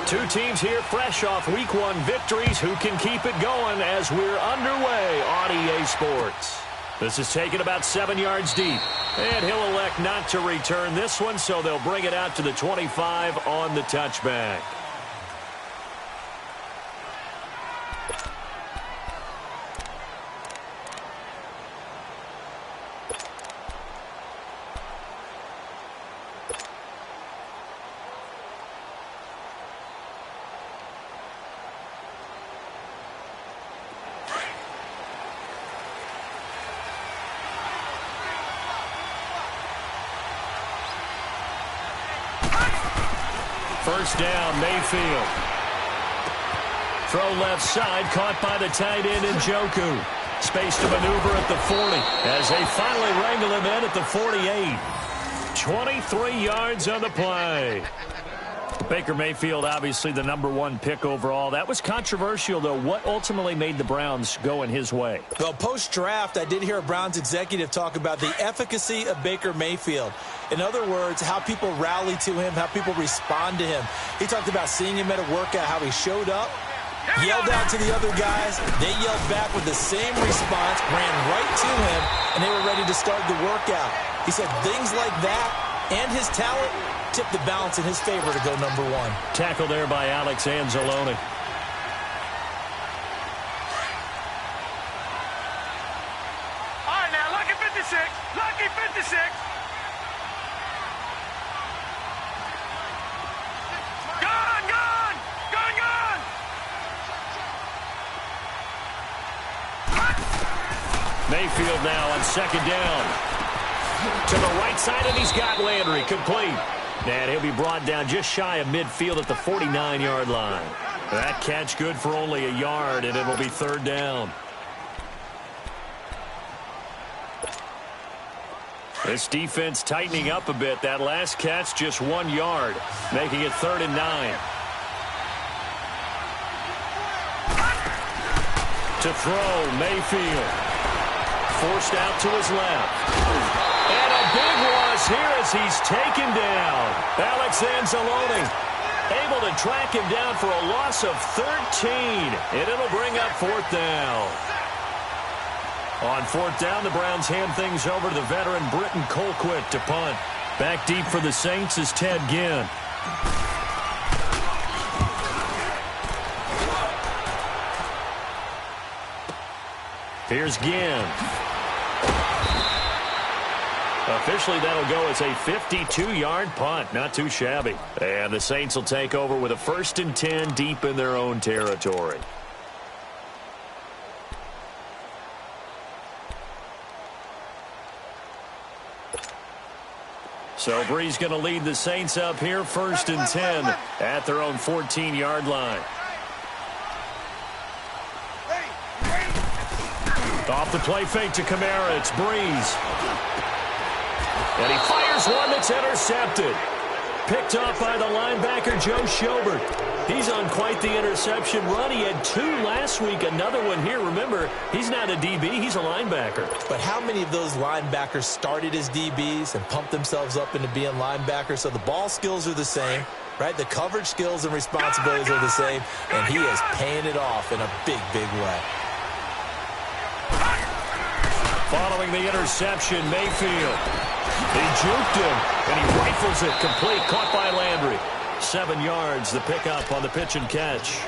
Two teams here fresh off Week 1 victories. Who can keep it going as we're underway on EA Sports? This is taken about 7 yards deep. And he'll elect not to return this one, so they'll bring it out to the 25 on the touchback. First down, Mayfield. Throw left side, caught by the tight end Njoku. Space to maneuver at the 40 as they finally wrangle him in at the 48. 23 yards on the play. Baker Mayfield, obviously the #1 pick overall. That was controversial, though. What ultimately made the Browns go in his way? Well, post-draft, I did hear a Browns executive talk about the efficacy of Baker Mayfield. In other words, how people rally to him, how people respond to him. He talked about seeing him at a workout, how he showed up, yelled out to the other guys. They yelled back with the same response, ran right to him, and they were ready to start the workout. He said things like that and his talent tipped the balance in his favor to go #1. Tackle there by Alex Anzalone. All right, now, lucky 56. Lucky 56. Mayfield now on second down. To the right side, and he's got Landry complete. And he'll be brought down just shy of midfield at the 49-yard line. That catch good for only a yard, and it'll be third down. This defense tightening up a bit. That last catch just 1 yard, making it 3rd and 9. To throw, Mayfield. Forced out to his left. And a big loss here as he's taken down. Alex Anzalone able to track him down for a loss of 13. And it'll bring up 4th down. On 4th down, the Browns hand things over to the veteran Britton Colquitt to punt. Back deep for the Saints is Ted Ginn. Here's Ginn. Officially, that'll go as a 52-yard punt. Not too shabby. And the Saints will take over with a 1st and 10 deep in their own territory. So Bree's going to lead the Saints up here, 1st and 10 at their own 14-yard line. Off the play fake to Kamara, it's Breeze. And he fires one that's intercepted. Picked off by the linebacker, Joe Schobert. He's on quite the interception run. He had 2 last week, another one here. Remember, he's not a DB, he's a linebacker. But how many of those linebackers started as DBs and pumped themselves up into being linebackers? So the ball skills are the same, right? The coverage skills and responsibilities are the same, and he is paying it off in a big, big way. Following the interception, Mayfield. He juked him, and he rifles it complete, caught by Landry. 7 yards, the pickup on the pitch and catch.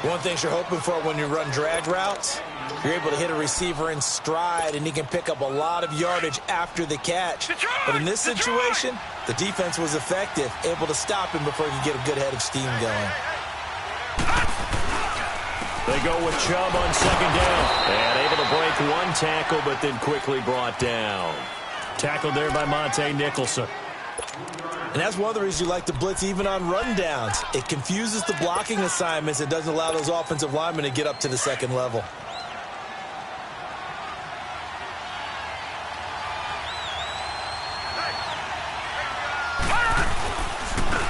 One thing you're hoping for when you run drag routes, you're able to hit a receiver in stride, and he can pick up a lot of yardage after the catch. But in this situation, the defense was effective, able to stop him before he could get a good head of steam going. They go with Chubb on second down. And able to break 1 tackle, but then quickly brought down. Tackled there by Monte Nicholson. And that's one of the reasons you like to blitz even on rundowns. It confuses the blocking assignments. It doesn't allow those offensive linemen to get up to the second level.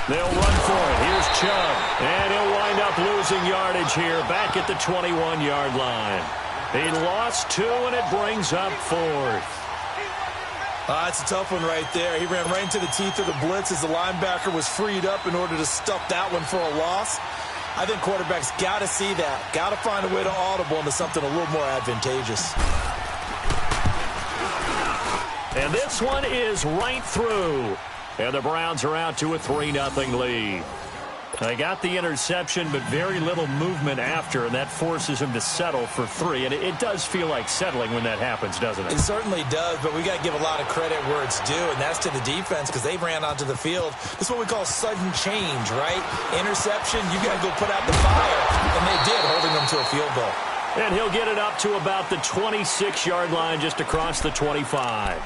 They'll run for it. Here's Chubb. And he'll wind up losing yardage here back at the 21-yard line. He lost 2, and it brings up 4th. That's a tough one right there. He ran right into the teeth of the blitz as the linebacker was freed up in order to stuff that one for a loss. I think quarterbacks got to see that. Got to find a way to audible into something a little more advantageous. And this one is right through. And the Browns are out to a 3-0 lead. They got the interception, but very little movement after, and that forces him to settle for 3. And it does feel like settling when that happens, doesn't it? It certainly does, but we got to give a lot of credit where it's due, and that's to the defense because they ran onto the field. This is what we call sudden change, right? Interception, you got to go put out the fire, and they did, holding them to a field goal. And he'll get it up to about the 26-yard line just across the 25.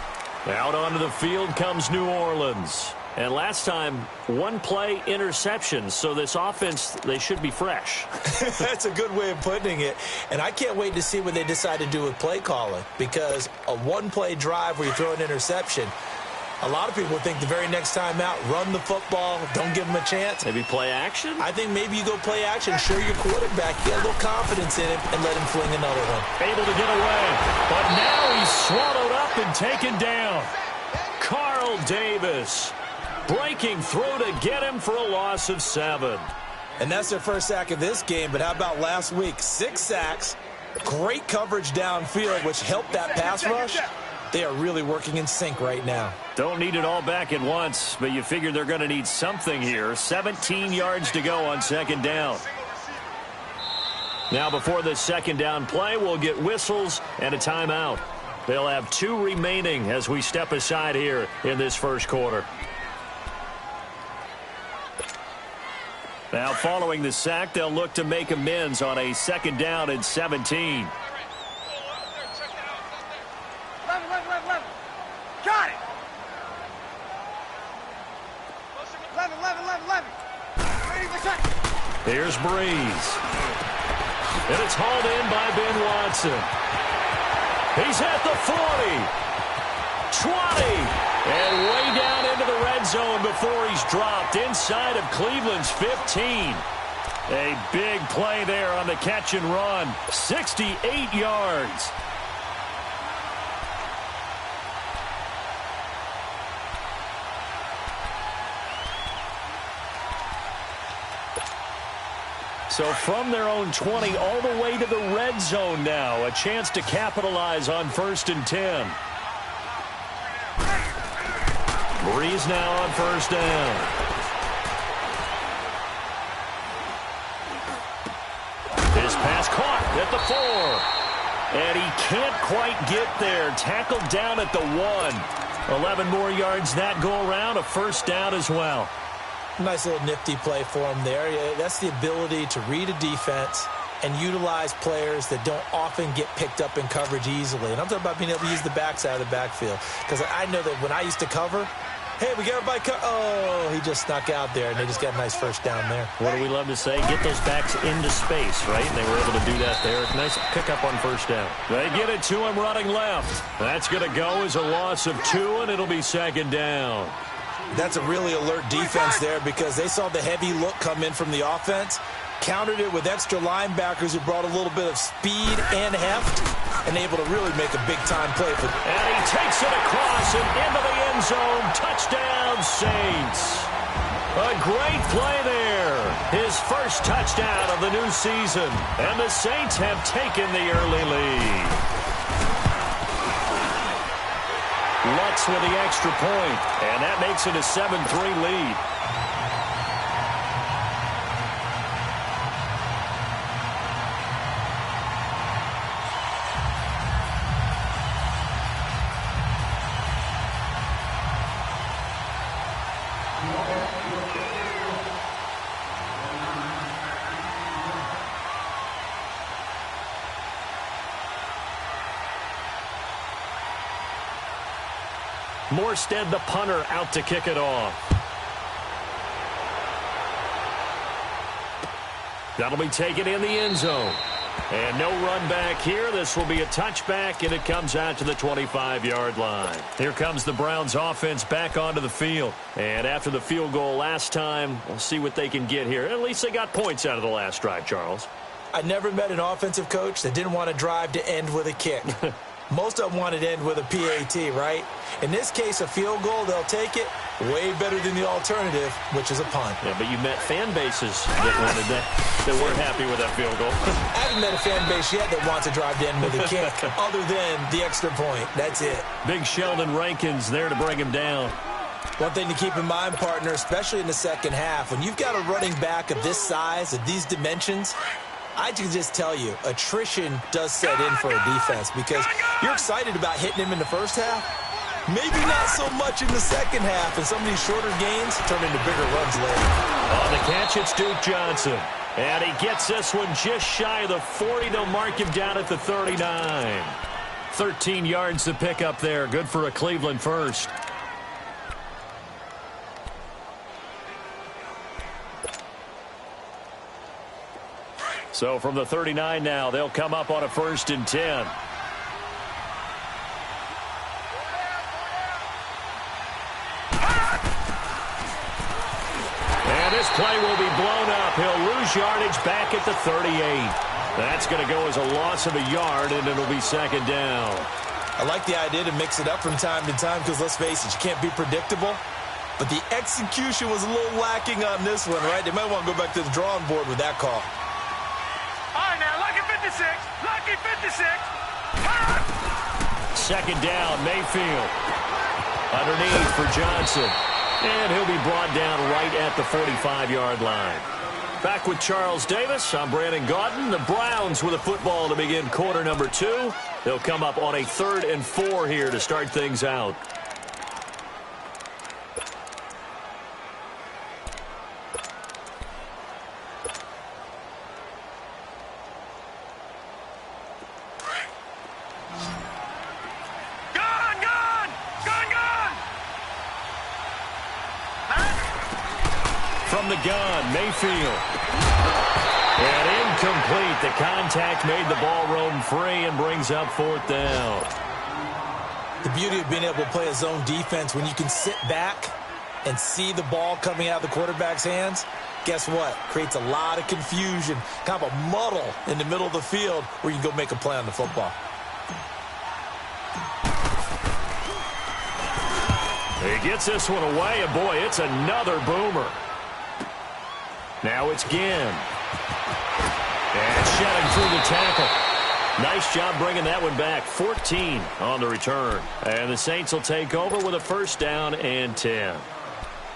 Out onto the field comes New Orleans. And last time, one-play interception, so this offense, they should be fresh. That's a good way of putting it. And I can't wait to see what they decide to do with play calling, because a one-play drive where you throw an interception, a lot of people think the very next time out, run the football, don't give them a chance. Maybe play action? I think maybe you go play action, show your quarterback, get a little confidence in him, and let him fling another one. Able to get away, but now he's swallowed up and taken down. Carl Davis breaking through to get him for a loss of 7. And that's their first sack of this game, but how about last week? 6 sacks, great coverage downfield, which helped that pass rush. They are really working in sync right now. Don't need it all back at once, but you figure they're going to need something here. 17 yards to go on second down. Now before the second down play, we'll get whistles and a timeout. They'll have 2 remaining as we step aside here in this first quarter. Now following the sack, they'll look to make amends on a second down and 17. Got it. 11. Here's Breeze. And it's hauled in by Ben Watson. He's at the 40. 20. And way down into the red zone before he's dropped inside of Cleveland's 15. A big play there on the catch and run. 68 yards. So from their own 20 all the way to the red zone now. A chance to capitalize on 1st and 10. Breeze now on first down. His pass caught at the 4. And he can't quite get there. Tackled down at the 1. 11 more yards that go around. A first down as well. Nice little nifty play for him there. That's the ability to read a defense and utilize players that don't often get picked up in coverage easily. And I'm talking about being able to use the backside of the backfield. Because I know that when I used to cover, hey, we got everybody oh, he just snuck out there, and they just got a nice first down there. What do we love to say? Get those backs into space, right? And they were able to do that there. Nice pickup on first down. They get it to him running left. That's going to go as a loss of 2, and it'll be second down. That's a really alert defense there because they saw the heavy look come in from the offense, countered it with extra linebackers who brought a little bit of speed and heft, and able to really make a big-time play. And he takes it across and into the end zone. Touchdown, Saints. A great play there. His first touchdown of the new season. And the Saints have taken the early lead. Lutz with the extra point, and that makes it a 7-3 lead. Morstead, the punter, out to kick it off. That'll be taken in the end zone. And no run back here. This will be a touchback, and it comes out to the 25-yard line. Here comes the Browns offense back onto the field. And after the field goal last time, we'll see what they can get here. At least they got points out of the last drive, Charles. I never met an offensive coach that didn't want to drive to end with a kick. Most of them want it to end with a PAT, right? In this case, a field goal, they'll take it. Way better than the alternative, which is a punt. Yeah, but you met fan bases that wanted that weren't happy with that field goal. I haven't met a fan base yet that wants to drive to end with a kick, other than the extra point. That's it. Big Sheldon Rankins there to bring him down. One thing to keep in mind, partner, especially in the second half, when you've got a running back of this size, of these dimensions, I can just tell you, attrition does set in for a defense because you're excited about hitting him in the first half. Maybe not so much in the second half, and some of these shorter gains turn into bigger runs later. On the catch, it's Duke Johnson. And he gets this one just shy of the 40. They'll mark him down at the 39. 13 yards to pick up there. Good for a Cleveland first. So from the 39 now, they'll come up on a 1st and 10. And this play will be blown up. He'll lose yardage back at the 38. That's going to go as a loss of a yard, and it'll be 2nd down. I like the idea to mix it up from time to time because, let's face it, you can't be predictable. But the execution was a little lacking on this one, right? They might want to go back to the drawing board with that call. All right, now, lucky 56. Lucky 56. 2nd down, Mayfield. Underneath for Johnson. And he'll be brought down right at the 45-yard line. Back with Charles Davis, I'm Brandon Gaudin. The Browns with a football to begin quarter number 2. They'll come up on a 3rd and 4 here to start things out. From the gun, Mayfield. And incomplete. The contact made the ball roam free and brings up 4th down. The beauty of being able to play a zone defense when you can sit back and see the ball coming out of the quarterback's hands, guess what? Creates a lot of confusion, kind of a muddle in the middle of the field where you can go make a play on the football. He gets this one away, and boy, it's another boomer. Now it's Ginn. And shedding through the tackle. Nice job bringing that one back. 14 on the return. And the Saints will take over with a 1st down and 10.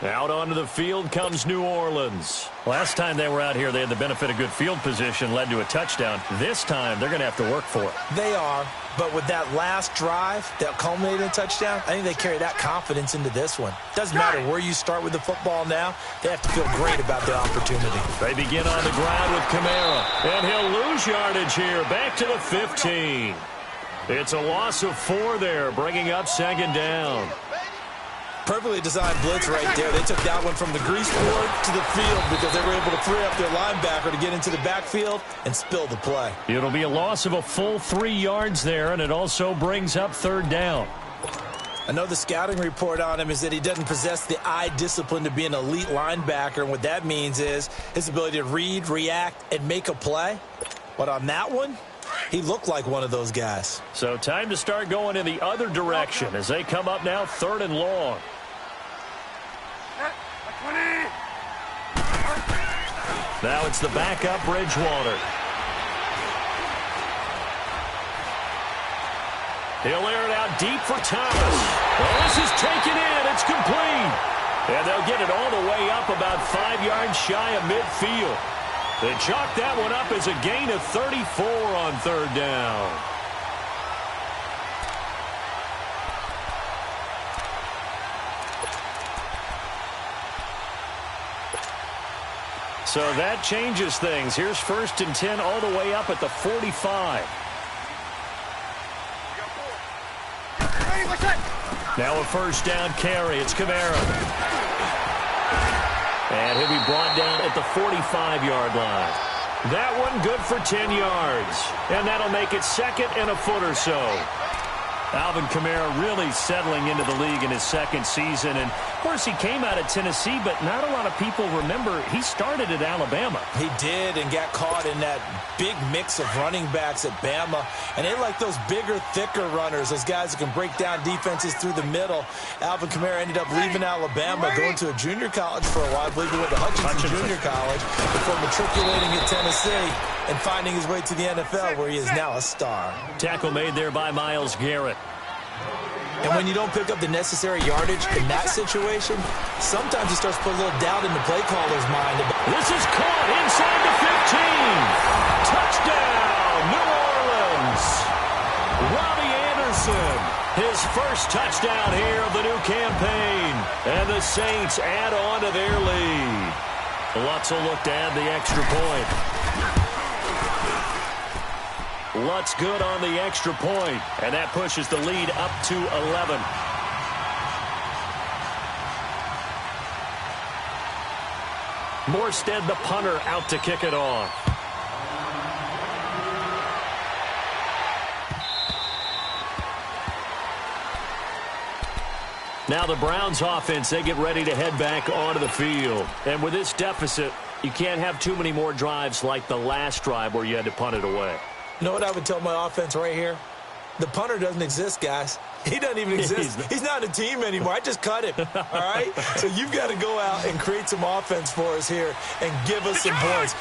Out onto the field comes New Orleans. Last time they were out here, they had the benefit of good field position, led to a touchdown. This time, they're going to have to work for it. They are, but with that last drive that culminated in a touchdown, I think they carry that confidence into this one. Doesn't matter where you start with the football now, they have to feel great about their opportunity. They begin on the ground with Kamara, and he'll lose yardage here, back to the 15. It's a loss of 4 there, bringing up 2nd down. Perfectly designed blitz right there. They took that one from the grease board to the field because they were able to free up their linebacker to get into the backfield and spill the play. It'll be a loss of a full 3 yards there, and it also brings up 3rd down. I know the scouting report on him is that he doesn't possess the eye discipline to be an elite linebacker, and what that means is his ability to read, react, and make a play. But on that one, he looked like one of those guys. So time to start going in the other direction as they come up now 3rd and long. Now it's the backup Bridgewater. He'll air it out deep for Thomas. Well, this is taken in. It's complete. And they'll get it all the way up about 5 yards shy of midfield. They chalk that one up as a gain of 34 on 3rd down. So that changes things. Here's 1st and 10 all the way up at the 45. Now a 1st down carry. It's Kamara. And he'll be brought down at the 45-yard line. That one good for 10 yards. And that'll make it 2nd and a foot or so. Alvin Kamara really settling into the league in his second season. And, of course, he came out of Tennessee, but not a lot of people remember he started at Alabama. He did, and got caught in that big mix of running backs at Bama. And they like those bigger, thicker runners, those guys who can break down defenses through the middle. Alvin Kamara ended up leaving Alabama, going to a junior college for a while. I believe he went to Hutchinson Junior College before matriculating at Tennessee and finding his way to the NFL, where he is now a star. Tackle made there by Myles Garrett. And when you don't pick up the necessary yardage in that situation, sometimes it starts to put a little doubt in the play caller's mind. This is caught inside the 15. Touchdown, New Orleans. Robbie Anderson, his first touchdown here of the new campaign. And the Saints add on to their lead. Lutz will look to add the extra point. Lutz good on the extra point, and that pushes the lead up to 11. Morstead, the punter, out to kick it off. Now the Browns offense, they get ready to head back onto the field. And with this deficit, you can't have too many more drives like the last drive where you had to punt it away. You know what I would tell my offense right here? The punter doesn't exist, guys. He doesn't even exist. He's not a team anymore. I just cut him, all right? So you've got to go out and create some offense for us here and give us some points.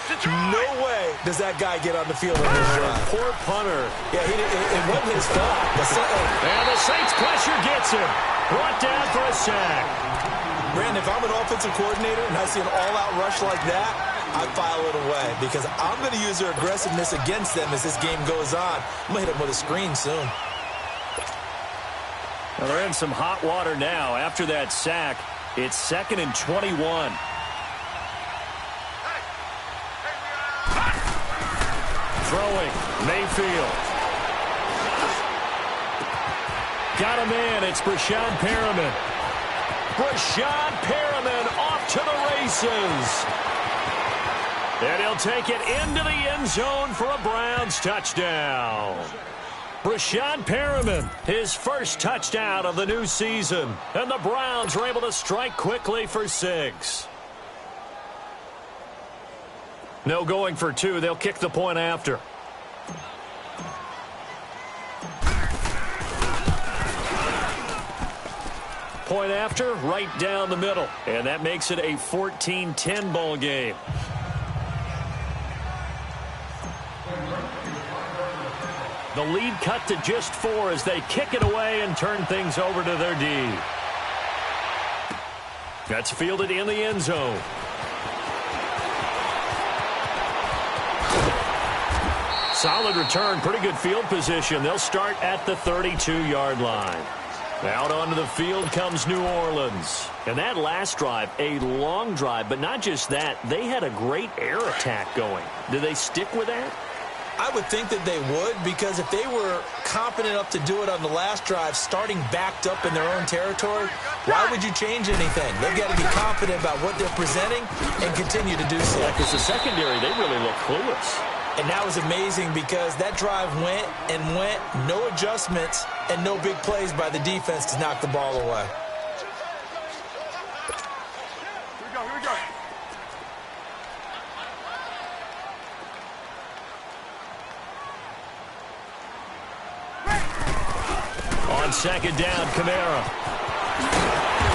No way does that guy get on the field on this drive. Poor punter. Yeah, it wasn't his fault. And the Saints pressure gets him. Brought down for a sack. Brandon, if I'm an offensive coordinator and I see an all-out rush like that, I file it away because I'm going to use their aggressiveness against them as this game goes on. I'm going to hit them with a screen soon. Well, they're in some hot water now. After that sack, it's 2nd and 21. Throwing, Mayfield. Got a man, it's Brashad Perriman. Brashad Perriman off to the races. And he'll take it into the end zone for a Browns touchdown. Brashad Perriman, his first touchdown of the new season. And the Browns are able to strike quickly for 6. No going for 2. They'll kick the point after. Point after, right down the middle. And that makes it a 14-10 ball game. The lead cut to just 4 as they kick it away and turn things over to their D. That's fielded in the end zone. Solid return, pretty good field position. They'll start at the 32-yard line. Out onto the field comes New Orleans. And that last drive, a long drive, but not just that. They had a great air attack going. Do they stick with that? I would think that they would, because if they were confident enough to do it on the last drive, starting backed up in their own territory, why would you change anything? They've got to be confident about what they're presenting and continue to do so. Yeah, because the secondary, they really look clueless. And that was amazing because that drive went and went, no adjustments and no big plays by the defense to knock the ball away. Here we go. On second down, Kamara.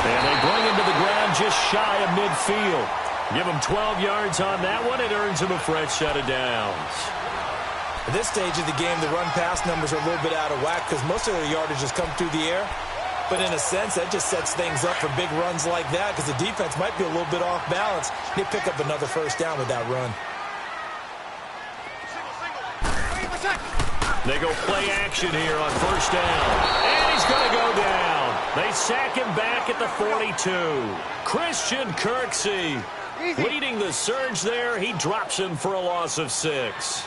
And they bring him to the ground just shy of midfield. Give him 12 yards on that one. It earns him a fresh set of downs. At this stage of the game, the run-pass numbers are a little bit out of whack because most of their yardage has come through the air. But in a sense, that just sets things up for big runs like that because the defense might be a little bit off balance. They pick up another first down with that run. They go play action here on first down. And he's going to go down. They sack him back at the 42. Christian Kirksey leading the surge there. He drops him for a loss of 6.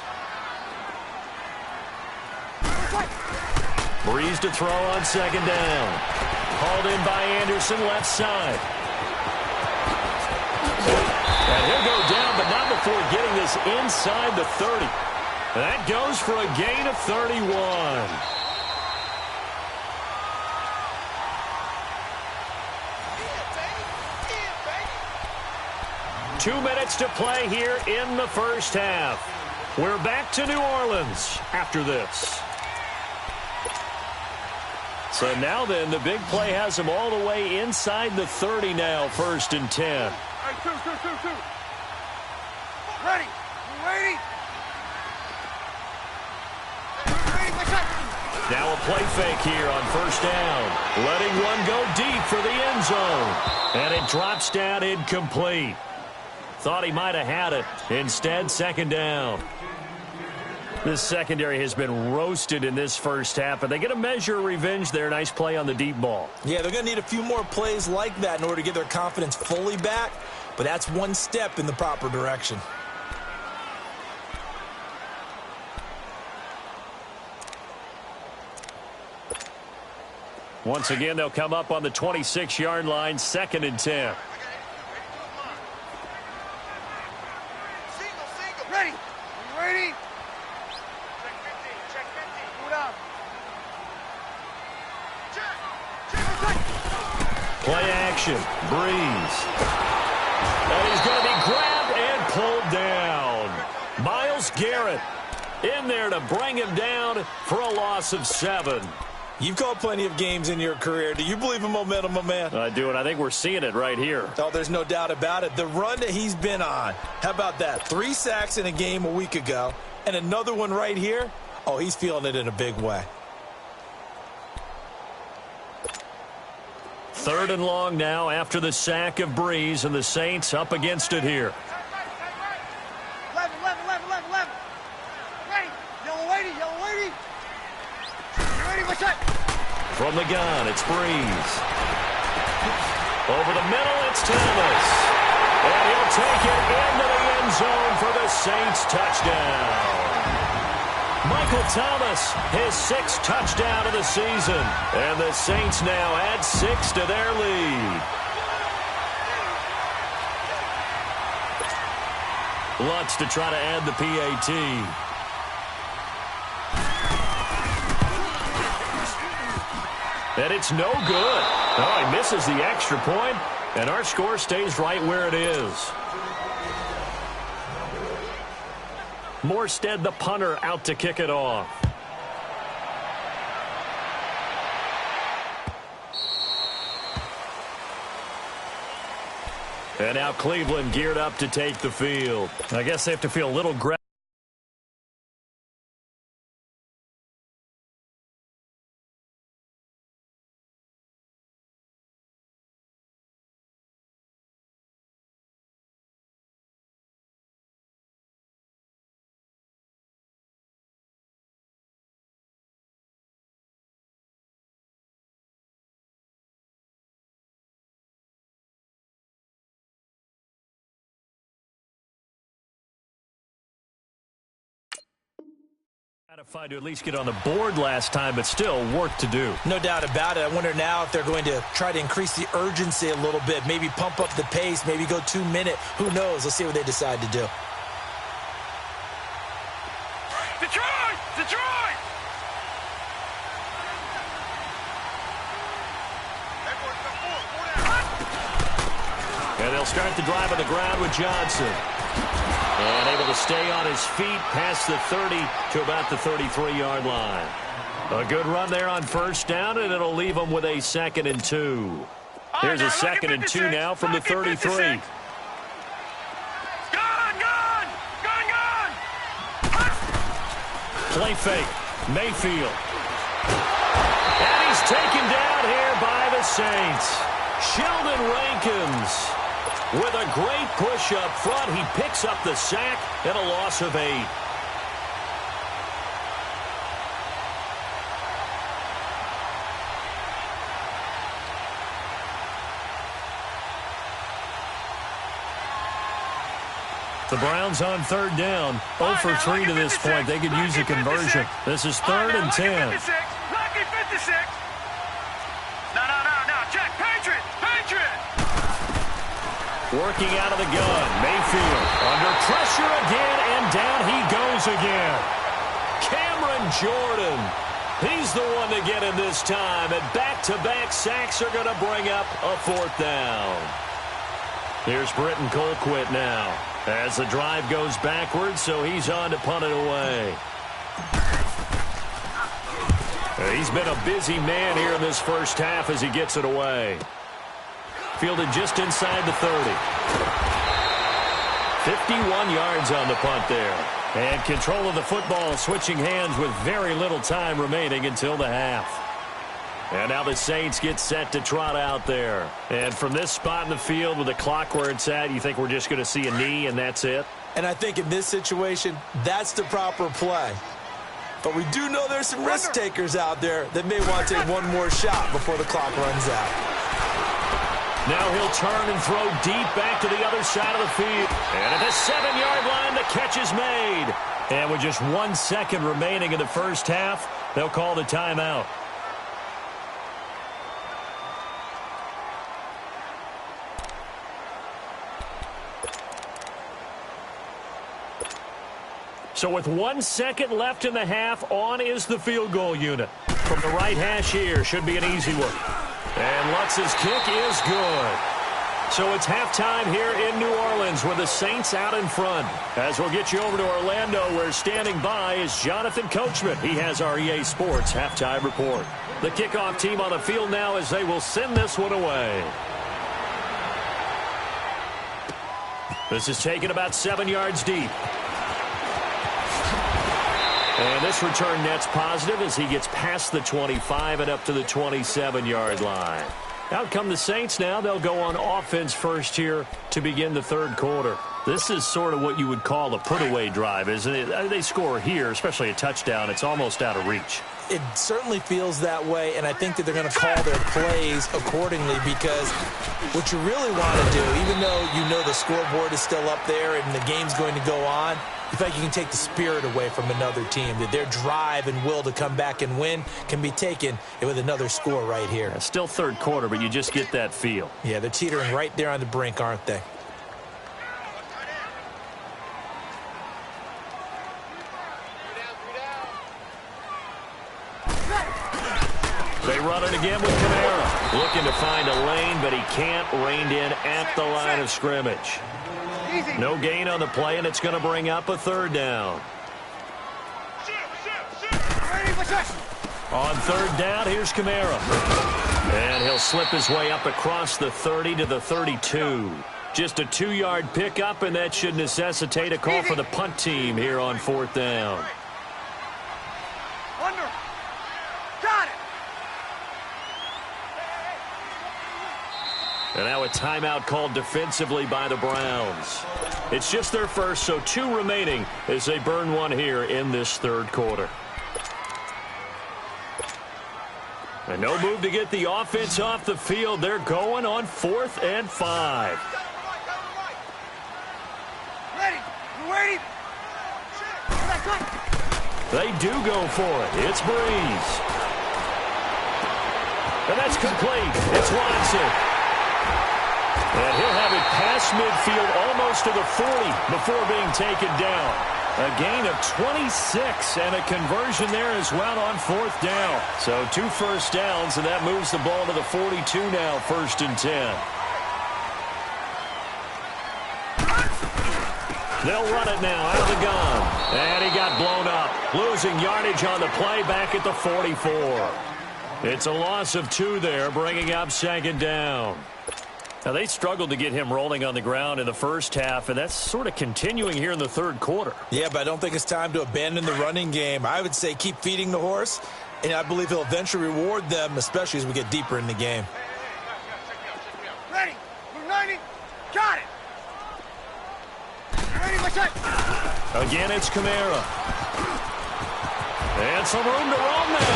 Breeze to throw on second down. Hauled in by Anderson, left side. And he'll go down, but not before getting this inside the 30. That goes for a gain of 31. 2 minutes to play here in the first half. We're back to New Orleans after this. So now then, the big play has him all the way inside the 30 now, 1st and 10. Two. Ready. Ready. Now a play fake here on 1st down. Letting one go deep for the end zone. And it drops down incomplete. Thought he might have had it. Instead, 2nd down. This secondary has been roasted in this first half, but they get a measure of revenge there. Nice play on the deep ball. Yeah, they're going to need a few more plays like that in order to get their confidence fully back, but that's one step in the proper direction. Once again, they'll come up on the 26-yard line, 2nd and 10. Ready. Ready. Check 15. Move down. Play action. Breeze. And he's going to be grabbed and pulled down. Myles Garrett in there to bring him down for a loss of 7. You've called plenty of games in your career. Do you believe in momentum, my man? I do, and I think we're seeing it right here. Oh, there's no doubt about it. The run that he's been on. How about that? 3 sacks in a game a week ago, and another one right here. Oh, he's feeling it in a big way. 3rd and long now after the sack of Breeze, and the Saints up against it here. 11. Ready. Yellow lady. Ready, what's that? From the gun, it's Breeze. Over the middle, it's Thomas. And he'll take it into the end zone for the Saints touchdown. Michael Thomas, his 6th touchdown of the season. And the Saints now add 6 to their lead. Lutz to try to add the PAT. And it's no good. Oh, he misses the extra point, and our score stays right where it is. Morstead, the punter, out to kick it off. And now Cleveland geared up to take the field. I guess they have to feel a little gratified to at least get on the board last time, but still work to do. No doubt about it. I wonder now if they're going to try to increase the urgency a little bit, maybe pump up the pace, maybe go 2-minute. Who knows? Let's see what they decide to do. Detroit! And they'll start the drive on the ground with Johnson. And able to stay on his feet past the 30 to about the 33-yard line. A good run there on 1st down, and it'll leave them with a 2nd and 2. Here's a 2nd and 2 now from the 33. Gone! Play fake. Mayfield. And he's taken down here by the Saints. Sheldon Rankins with a great push up front. He picks up the sack and a loss of 8. The Browns on 3rd down. 0 for 3 to this point. They could use a conversion. This is 3rd and 10. Lucky 56. No. Check. Patriot. Working out of the gun. Mayfield under pressure again, and down he goes again. Cameron Jordan. He's the one to get in this time, and back-to-back sacks are going to bring up a 4th down. Here's Britton Colquitt now as the drive goes backwards, so he's on to punt it away. He's been a busy man here in this first half as he gets it away. Fielded just inside the 30. 51 yards on the punt there. And control of the football switching hands with very little time remaining until the half. And now the Saints get set to trot out there. And from this spot in the field with the clock where it's at, you think we're just going to see a knee and that's it? And I think in this situation, that's the proper play. But we do know there's some risk takers out there that may want to take one more shot before the clock runs out. Now he'll turn and throw deep back to the other side of the field. And at the 7-yard line, the catch is made. And with just 1 second remaining in the first half, they'll call the timeout. So with 1 second left in the half, on is the field goal unit. From the right hash here, should be an easy one. And Lutz's kick is good. So it's halftime here in New Orleans with the Saints out in front. As we'll get you over to Orlando, where standing by is Jonathan Coachman. He has our EA Sports halftime report. The kickoff team on the field now as they will send this one away. This is taken about 7 yards deep. And this return net's positive as he gets past the 25 and up to the 27-yard line. Out come the Saints now. They'll go on offense first here to begin the third quarter. This is sort of what you would call a put-away drive, isn't it? They score here, especially a touchdown. It's almost out of reach. It certainly feels that way, and I think that they're going to call their plays accordingly because what you really want to do, even though you know the scoreboard is still up there and the game's going to go on, you feel like you can take the spirit away from another team, that their drive and will to come back and win can be taken with another score right here. It's still third quarter, but you just get that feel. Yeah, they're teetering right there on the brink, aren't they? They run it again with Kamara. Looking to find a lane, but he can't. Reined in at the line of scrimmage. No gain on the play, and it's going to bring up a third down. On third down, here's Kamara. And he'll slip his way up across the 30 to the 32. Just a 2-yard pickup, and that should necessitate a call for the punt team here on fourth down. And now a timeout called defensively by the Browns. It's just their first, so 2 remaining as they burn one here in this third quarter. And no move to get the offense off the field. They're going on 4th and 5. They do go for it. It's Breeze. And that's complete. It's Watson. And he'll have it past midfield almost to the 40 before being taken down. A gain of 26 and a conversion there as well on 4th down. So 2 first downs, and that moves the ball to the 42 now, 1st and 10. They'll run it now out of the gun. And he got blown up. Losing yardage on the play back at the 44. It's a loss of 2 there, bringing up 2nd down. Now, they struggled to get him rolling on the ground in the first half, and that's sort of continuing here in the third quarter. Yeah, but I don't think it's time to abandon the running game. I would say keep feeding the horse, and I believe he'll eventually reward them, especially as we get deeper in the game. Ready. We're 90. Got it. Ready, my check. Again, it's Kamara. And some room to roam now.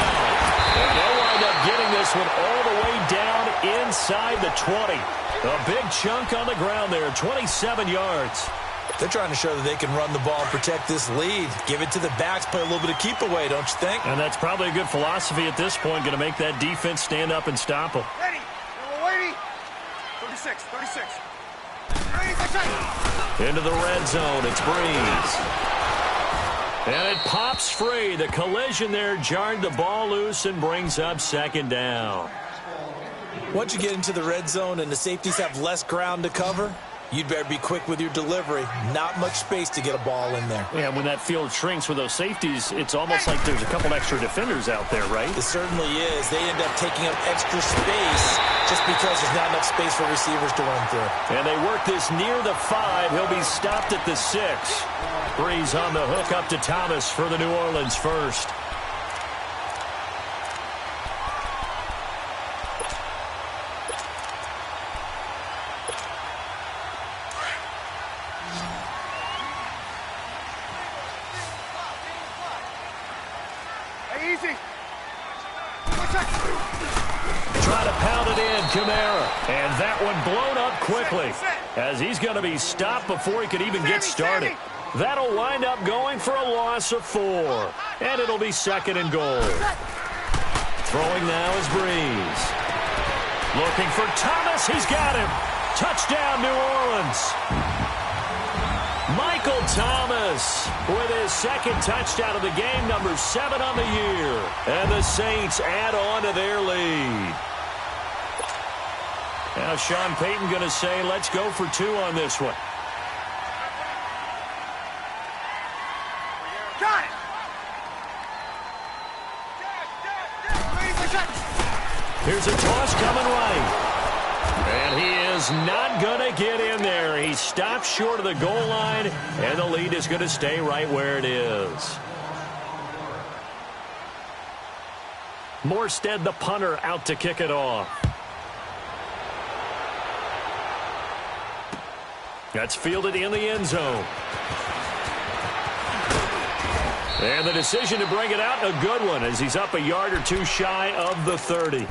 And they'll wind up getting this one all the way down inside the 20. A big chunk on the ground there, 27 yards. They're trying to show that they can run the ball and protect this lead. Give it to the backs, play a little bit of keep away, don't you think? And that's probably a good philosophy at this point, going to make that defense stand up and stop them. Ready. We're 36. Ready, my check. Into the red zone, it's Breeze. And it pops free. The collision there jarred the ball loose and brings up 2nd down. Once you get into the red zone and the safeties have less ground to cover, you'd better be quick with your delivery. Not much space to get a ball in there. Yeah, when that field shrinks with those safeties, it's almost like there's a couple extra defenders out there, right? It certainly is. They end up taking up extra space just because there's not enough space for receivers to run through. And they work this near the 5. He'll be stopped at the 6. Breeze on the hook up to Thomas for the New Orleans first. Easy. Try to pound it in, Kamara. And that one blown up quickly as he's going to be stopped before he could even get started. That'll wind up going for a loss of 4. And it'll be 2nd and goal. Throwing now is Breeze. Looking for Thomas. He's got him. Touchdown, New Orleans. Michael Thomas with his 2nd touchdown of the game, number 7 on the year. And the Saints add on to their lead. Now Sean Payton going to say, let's go for 2 on this one. Got it. Here's a toss coming right. And he is not going to get in there. He stops short of the goal line, and the lead is going to stay right where it is. Morstead, the punter, out to kick it off. That's fielded in the end zone. And the decision to bring it out, a good one, as he's up a yard or 2 shy of the 30.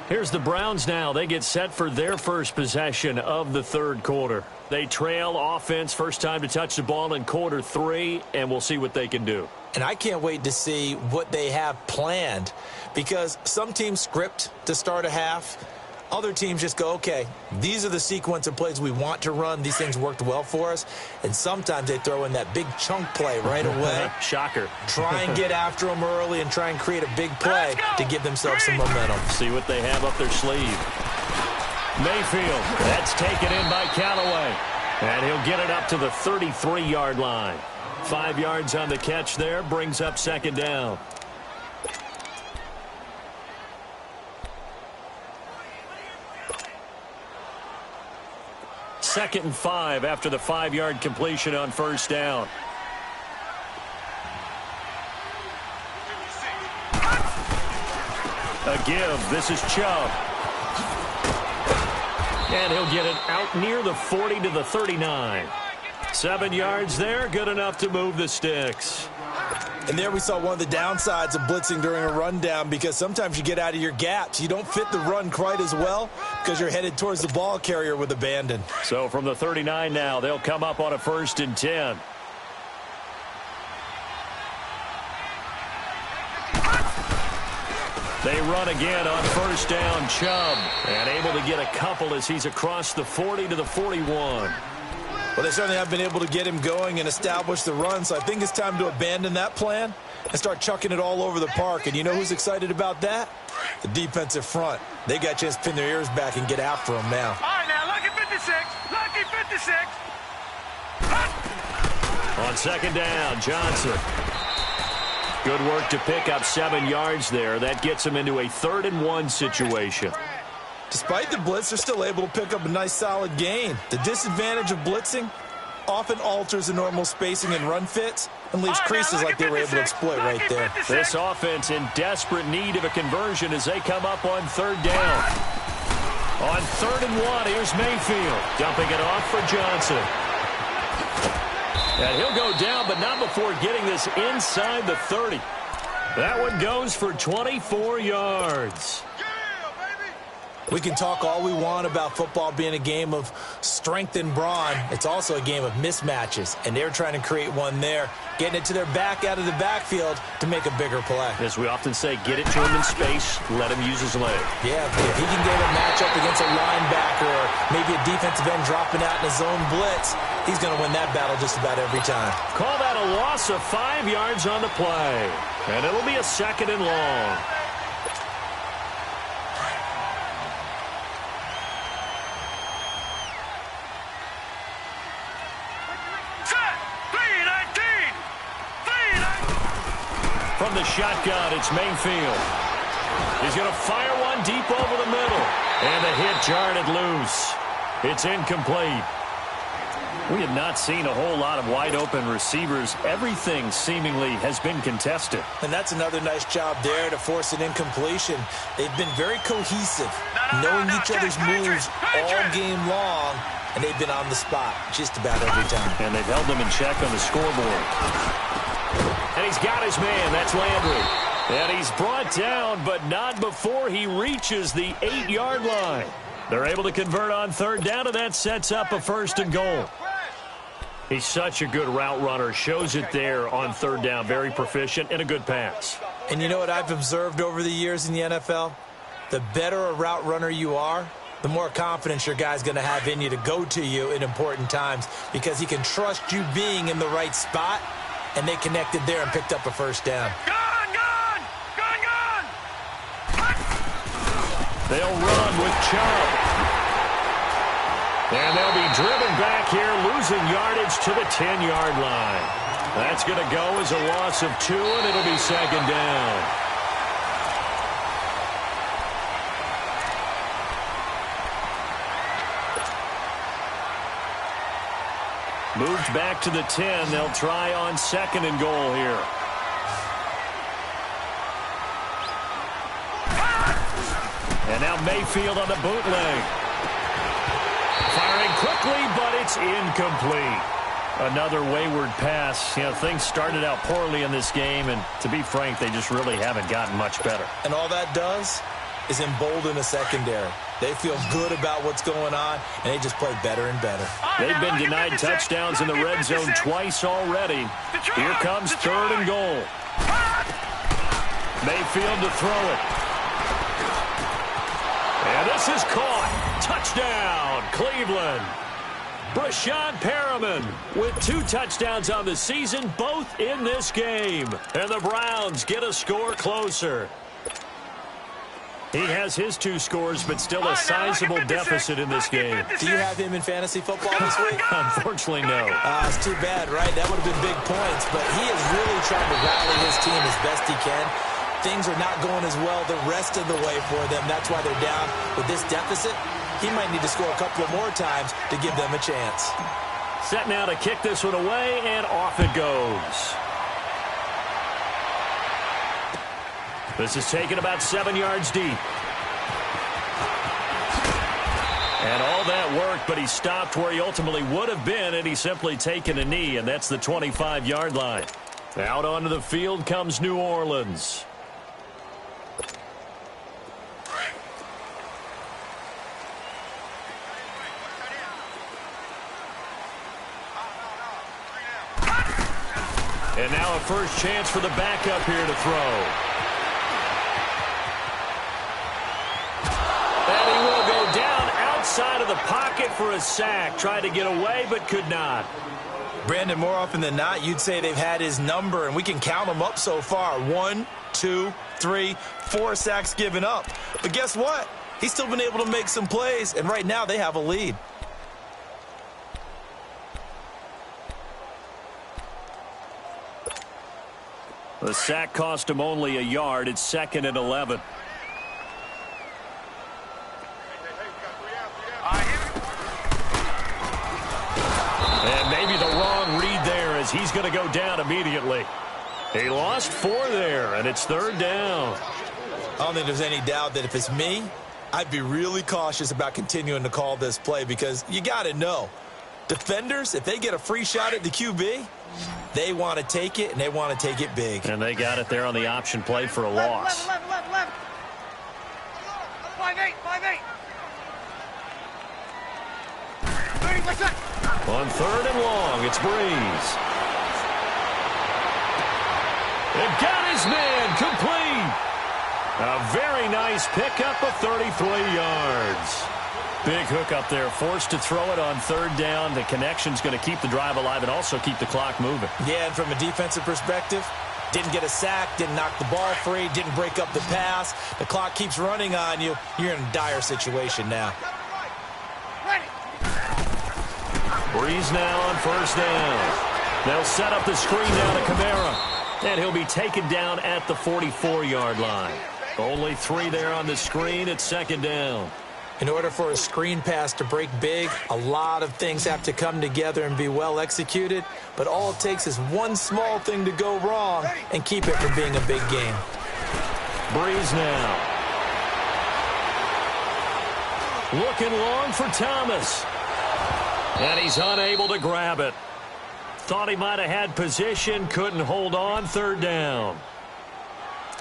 Here's the Browns now. They get set for their first possession of the 3rd quarter. They trail offense, first time to touch the ball in quarter 3, and we'll see what they can do. And I can't wait to see what they have planned, because some teams script to start a half. Other teams just go, okay, these are the sequence of plays we want to run. These things worked well for us. And sometimes they throw in that big chunk play right away. Shocker. Try and get after them early and try and create a big play to give themselves some momentum. See what they have up their sleeve. Mayfield, that's taken in by Callaway. And he'll get it up to the 33-yard line. 5 yards on the catch there, brings up 2nd down. Second and 5 after the 5-yard completion on first down. A give. This is Chubb. And he'll get it out near the 40 to the 39. 7 yards there. Good enough to move the sticks. And there we saw one of the downsides of blitzing during a rundown, because sometimes you get out of your gaps. You don't fit the run quite as well because you're headed towards the ball carrier with abandon. So from the 39 now, they'll come up on a 1st and 10. They run again on first down, Chubb. And able to get a couple as he's across the 40 to the 41. Well, they certainly have been able to get him going and establish the run, so I think it's time to abandon that plan and start chucking it all over the park. And you know who's excited about that? The defensive front. They got a chance to pin their ears back and get after him now. All right, now, lucky 56. Lucky 56. On 2nd down, Johnson. Good work to pick up 7 yards there. That gets him into a 3rd and 1 situation. Despite the blitz, they're still able to pick up a nice, solid gain. The disadvantage of blitzing often alters the normal spacing and run fits and leaves creases like they were able to exploit right there. This offense in desperate need of a conversion as they come up on 3rd down. On 3rd and 1, here's Mayfield. Dumping it off for Johnson. And he'll go down, but not before getting this inside the 30. That one goes for 24 yards. We can talk all we want about football being a game of strength and brawn. It's also a game of mismatches, and they're trying to create one there, getting it to their back out of the backfield to make a bigger play. As we often say, get it to him in space, let him use his leg. Yeah, if he can get a matchup against a linebacker or maybe a defensive end dropping out in a zone blitz, he's going to win that battle just about every time. Call that a loss of 5 yards on the play, and it'll be a 2nd and long. From the shotgun, it's Mayfield. He's going to fire one deep over the middle. And the hit jarred it loose. It's incomplete. We have not seen a whole lot of wide-open receivers. Everything seemingly has been contested. And that's another nice job there to force an incompletion. They've been very cohesive, knowing each other's moves all game long, and they've been on the spot just about every time. And they've held them in check on the scoreboard. And he's got his man. That's Landry. And he's brought down, but not before he reaches the 8-yard line. They're able to convert on third down, and that sets up a 1st and goal. He's such a good route runner. Shows it there on third down. Very proficient and a good pass. And you know what I've observed over the years in the NFL? The better a route runner you are, the more confidence your guy's going to have in you to go to you in important times because he can trust you being in the right spot, and they connected there and picked up a 1st down. They'll run with Chubb. And they'll be driven back here, losing yardage to the 10-yard line. That's going to go as a loss of 2, and it'll be 2nd down. Moved back to the 10. They'll try on 2nd and goal here. And now Mayfield on the bootleg. Firing quickly, but it's incomplete. Another wayward pass. You know, things started out poorly in this game, and to be frank, they just really haven't gotten much better. And all that does is embolden a secondary. They feel good about what's going on, and they just play better and better. They've been denied touchdowns in the red zone twice already. Here comes 3rd and goal. Mayfield to throw it. And this is caught. Touchdown, Cleveland. Brashad Perriman with 2 touchdowns on the season, both in this game. And the Browns get a score closer. He has his 2 scores, but still a sizable deficit in this game. Do you have him in fantasy football this week? Unfortunately, no. It's too bad, right? That would have been big points, but he is really trying to rally his team as best he can. Things are not going as well the rest of the way for them. That's why they're down with this deficit. He might need to score a couple of more times to give them a chance. Set now to kick this one away, and off it goes. This is taken about 7 yards deep. And all that worked, but he stopped where he ultimately would have been, and he's simply taken a knee, and that's the 25-yard line. Out onto the field comes New Orleans. And now a first chance for the backup here to throw. And he will go down outside of the pocket for a sack. Tried to get away, but could not. Brandon, more often than not, you'd say they've had his number, and we can count them up so far. 1, 2, 3, 4 sacks given up. But guess what? He's still been able to make some plays, and right now they have a lead. The sack cost him only a yard. It's 2nd and 11. And maybe the wrong read there as he's going to go down immediately. He lost 4 there, and it's 3rd down. I don't think there's any doubt that if it's me, I'd be really cautious about continuing to call this play because you got to know. Defenders, if they get a free shot at the QB, they want to take it, and they want to take it big. And they got it there on the option play for a loss. 5-8. On 3rd and long, it's Breeze. And got his man complete. A very nice pickup of 33 yards. Big hook up there, forced to throw it on 3rd down. The connection's going to keep the drive alive and also keep the clock moving. Yeah, and from a defensive perspective, didn't get a sack, didn't knock the ball free, didn't break up the pass. The clock keeps running on you. You're in a dire situation now. Breeze now on 1st down. They'll set up the screen down to Kamara. And he'll be taken down at the 44-yard line. Only 3 there on the screen at second down. In order for a screen pass to break big, a lot of things have to come together and be well executed. But all it takes is one small thing to go wrong and keep it from being a big game. Breeze now. Looking long for Thomas. And he's unable to grab it. Thought he might have had position, couldn't hold on, third down.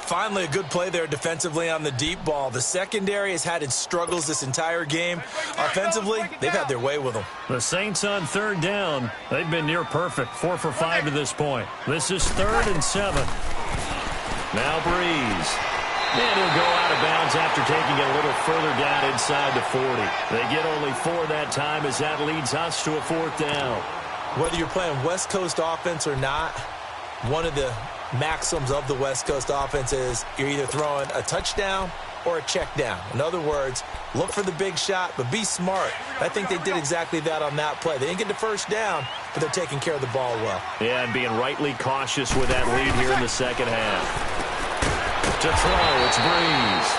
Finally, a good play there defensively on the deep ball. The secondary has had its struggles this entire game. Offensively, they've had their way with them. The Saints on third down. They've been near perfect. 4 for 5 to this point. This is 3rd and 7. Now Breeze. And he'll go out of bounds after taking it a little further down inside the 40. They get only 4 that time as that leads us to a 4th down. Whether you're playing West Coast offense or not, one of the maxims of the West Coast offense is you're either throwing a touchdown or a check down. In other words, look for the big shot, but be smart. I think they did exactly that on that play. They didn't get the first down, but they're taking care of the ball well. Yeah, and being rightly cautious with that lead here in the second half. To throw, it's Breeze.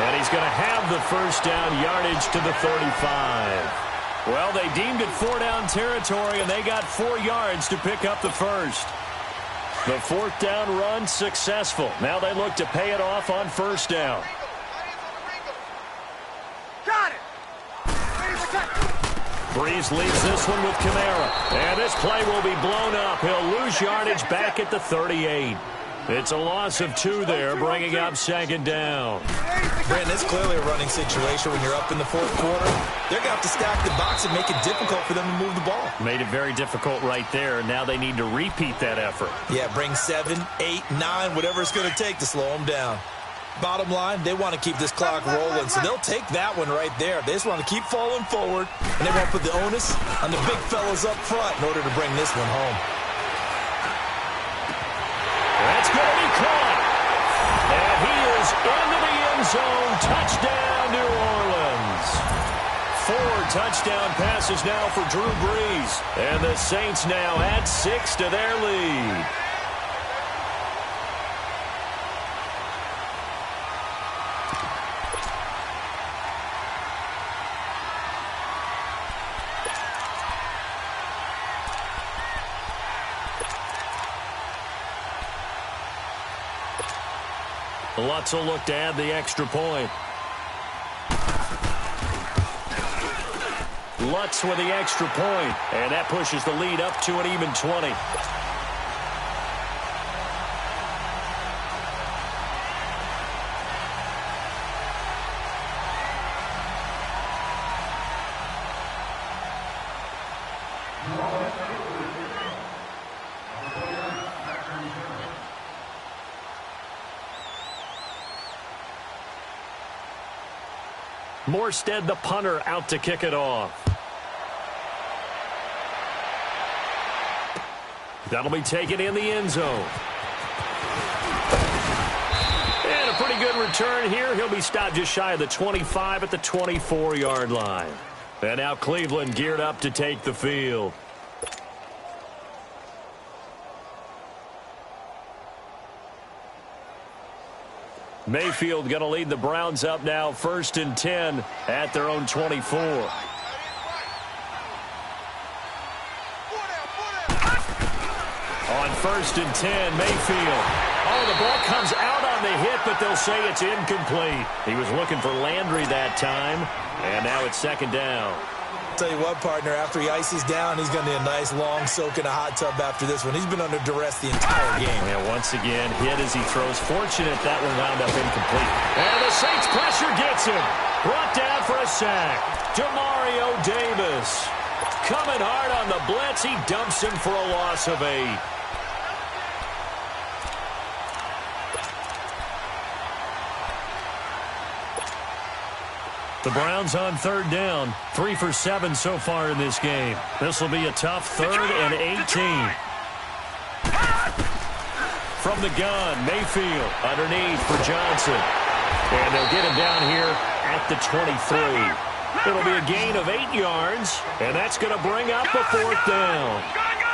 And he's going to have the first down, yardage to the 35. Well, they deemed it 4-down territory, and they got 4 yards to pick up the first. The 4th down run successful. Now they look to pay it off on first down. Got it. Breeze leads this one with Kamara. And this play will be blown up. He'll lose yardage back at the 38. It's a loss of 2 there, bringing up second down. Brandon, it's clearly a running situation when you're up in the 4th quarter. They're going to have to stack the box and make it difficult for them to move the ball. Made it very difficult right there. Now they need to repeat that effort. Yeah, bring 7, 8, 9, whatever it's going to take to slow them down. Bottom line, they want to keep this clock rolling, so they'll take that one right there. They just want to keep falling forward, and they want to put the onus on the big fellas up front in order to bring this one home. That's going to be caught. And he is into the end zone. Touchdown, New Orleans. 4 touchdown passes now for Drew Brees. And the Saints now add 6 to their lead. Lutz will look to add the extra point. Lutz with the extra point, and that pushes the lead up to an even 20. Morstead, the punter, out to kick it off. That'll be taken in the end zone. And a pretty good return here. He'll be stopped just shy of the 25 at the 24-yard line. And now Cleveland geared up to take the field. Mayfield going to lead the Browns up now, 1st and 10 at their own 24. On 1st and 10, Mayfield. Oh, the ball comes out on the hit, but they'll say it's incomplete. He was looking for Landry that time, and now it's 2nd down. Tell you what, partner, after he ices down, he's going to need a nice long soak in a hot tub after this one. He's been under duress the entire game. And once again, hit as he throws. Fortunate that one wound up incomplete. And the Saints pressure gets him. Brought down for a sack. Demario Davis. Coming hard on the blitz. He dumps him for a loss of 8. The Browns on 3rd down. 3 for 7 so far in this game. This will be a tough 3rd and 18. From the gun, Mayfield underneath for Johnson. And they'll get him down here at the 23. It'll be a gain of 8 yards, and that's going to bring up a 4th down.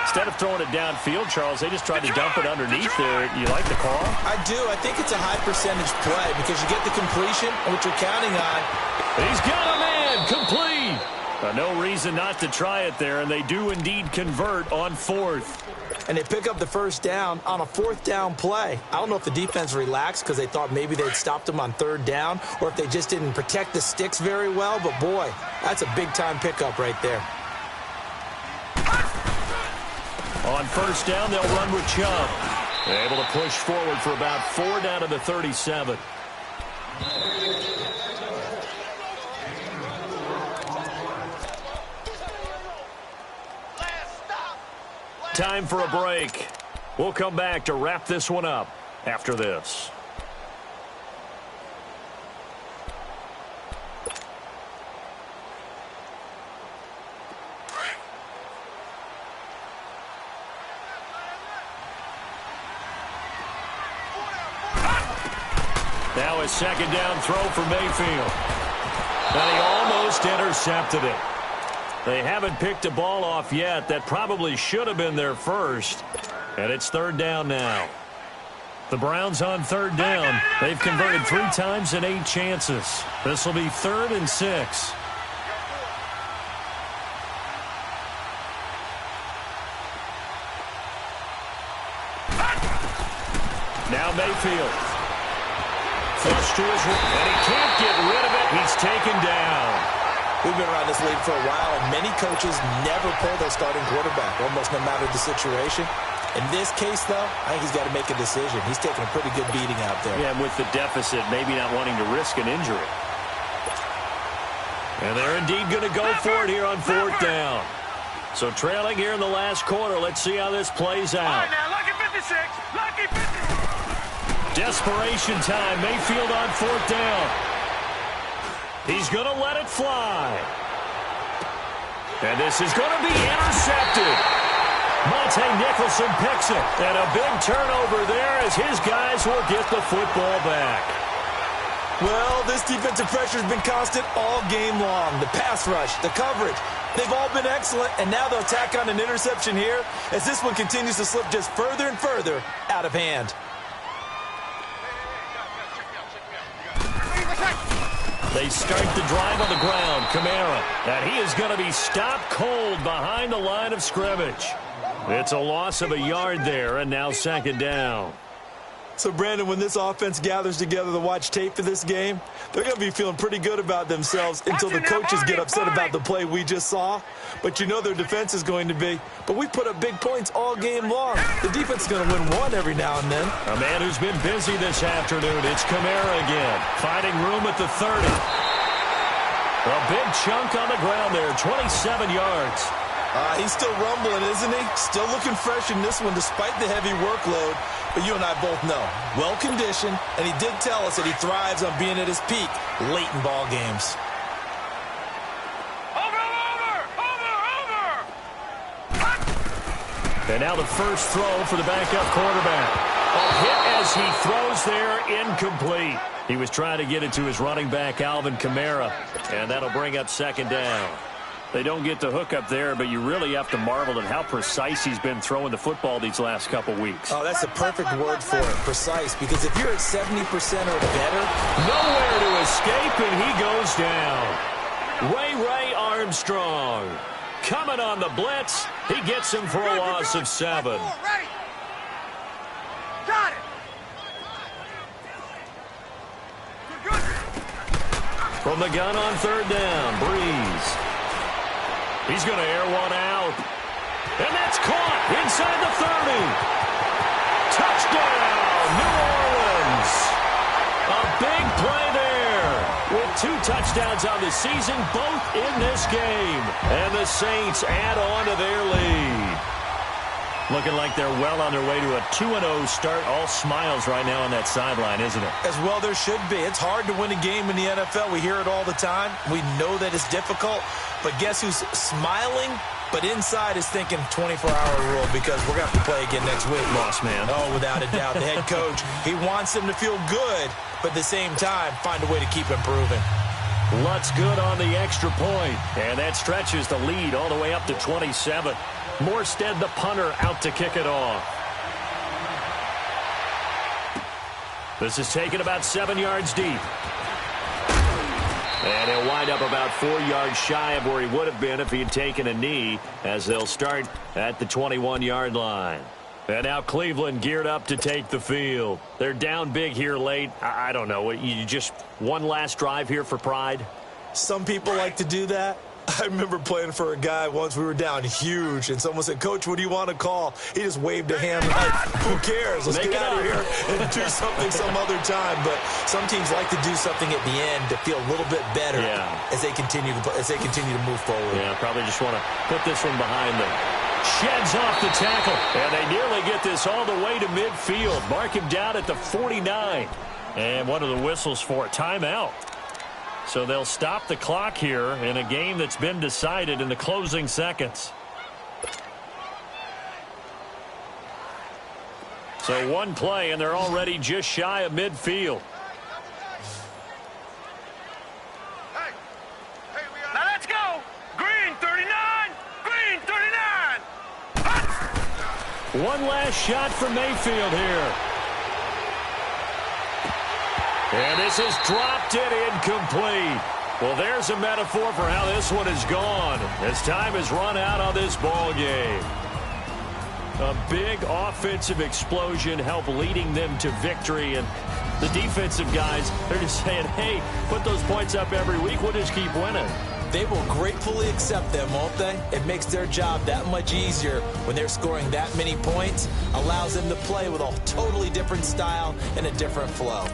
Instead of throwing it downfield, Charles, they just tried to dump it underneath there. You like the call? I do. I think it's a high-percentage play because you get the completion, which you're counting on. He's got a man complete. No reason not to try it there, and they do indeed convert on fourth. And they pick up the first down on a fourth down play. I don't know if the defense relaxed because they thought maybe they'd stopped them on third down or if they just didn't protect the sticks very well. But, boy, that's a big-time pickup right there. On first down, they'll run with Chubb. They're able to push forward for about 4 down to the 37. Time for a break. We'll come back to wrap this one up after this. Now a second down throw for Mayfield. And he almost intercepted it. They haven't picked a ball off yet. That probably should have been their first. And it's third down now. The Browns on third down. They've converted 3 times in 8 chances. This will be 3rd and 6. Now Mayfield. Flush to his right, and he can't get rid of it. He's taken down. We've been around this league for a while, and many coaches never pull their starting quarterback, almost no matter the situation. In this case, though, I think he's got to make a decision. He's taking a pretty good beating out there. Yeah, and with the deficit, maybe not wanting to risk an injury. And they're indeed going to go for it here on fourth down. So trailing here in the last quarter. Let's see how this plays out. All right, now, lucky 56. Lucky 56. Desperation time. Mayfield on fourth down. He's going to let it fly. And this is going to be intercepted. Monte Nicholson picks it. And a big turnover there as his guys will get the football back. Well, this defensive pressure has been constant all game long. The pass rush, the coverage, they've all been excellent. And now they'll tack on an interception here as this one continues to slip just further and further out of hand. They start the drive on the ground. Kamara. And he is going to be stopped cold behind the line of scrimmage. It's a loss of a yard there, and now second down. So, Brandon, when this offense gathers together to watch tape for this game, they're going to be feeling pretty good about themselves until the coaches get upset about the play we just saw. But you know their defense is going to be. But we put up big points all game long. The defense is going to win one every now and then. A man who's been busy this afternoon. It's Kamara again. Finding room at the 30. A big chunk on the ground there. 27 yards. He's still rumbling, isn't he? Still looking fresh in this one despite the heavy workload. But you and I both know, well-conditioned, and he did tell us that he thrives on being at his peak late in ball games. And now the first throw for the backup quarterback. A hit as he throws there, incomplete. He was trying to get it to his running back, Alvin Kamara, and that'll bring up second down. They don't get the hook up there, but you really have to marvel at how precise he's been throwing the football these last couple weeks. Oh, that's the perfect word for it, precise, because if you're at 70% or better, nowhere to escape, and he goes down. Ray Armstrong coming on the blitz. He gets him for a loss of 7. Got it. From the gun on third down, Breeze. He's going to air one out. And that's caught inside the 30. Touchdown, New Orleans. A big play there with 2 touchdowns on the season, both in this game. And the Saints add on to their lead. Looking like they're well on their way to a 2-0 start. All smiles right now on that sideline, isn't it? As well there should be. It's hard to win a game in the NFL. We hear it all the time. We know that it's difficult. But guess who's smiling? But inside is thinking 24-hour rule because we're going to have to play again next week. Lost man. Oh, without a doubt. The head coach, he wants them to feel good, but at the same time, find a way to keep improving. Lutz good on the extra point, and that stretches the lead all the way up to 27. Morstead, the punter, out to kick it off. This is taken about 7 yards deep. And he'll wind up about 4 yards shy of where he would have been if he had taken a knee, as they'll start at the 21-yard line. And now Cleveland geared up to take the field. They're down big here late. I don't know. You just one last drive here for pride? Some people like to do that. I remember playing for a guy once. We were down huge, and someone said, "Coach, what do you want to call?" He just waved a hand like, "Who cares? Let's get out of here and do something some other time." But some teams like to do something at the end to feel a little bit better as they continue to move forward. Yeah, probably just want to put this one behind them. Sheds off the tackle, and they nearly get this all the way to midfield. Mark him down at the 49. And one of the whistles for a timeout. So they'll stop the clock here in a game that's been decided in the closing seconds. So one play, and they're already just shy of midfield. Now let's go. Green 39. Green 39. One last shot for Mayfield here. And this has dropped it incomplete. Well, there's a metaphor for how this one is gone, as time has run out on this ball game. A big offensive explosion helped leading them to victory, and the defensive guys, they're just saying, hey, put those points up every week, we'll just keep winning. They will gratefully accept them, won't they? It makes their job that much easier when they're scoring that many points, allows them to play with a totally different style and a different flow.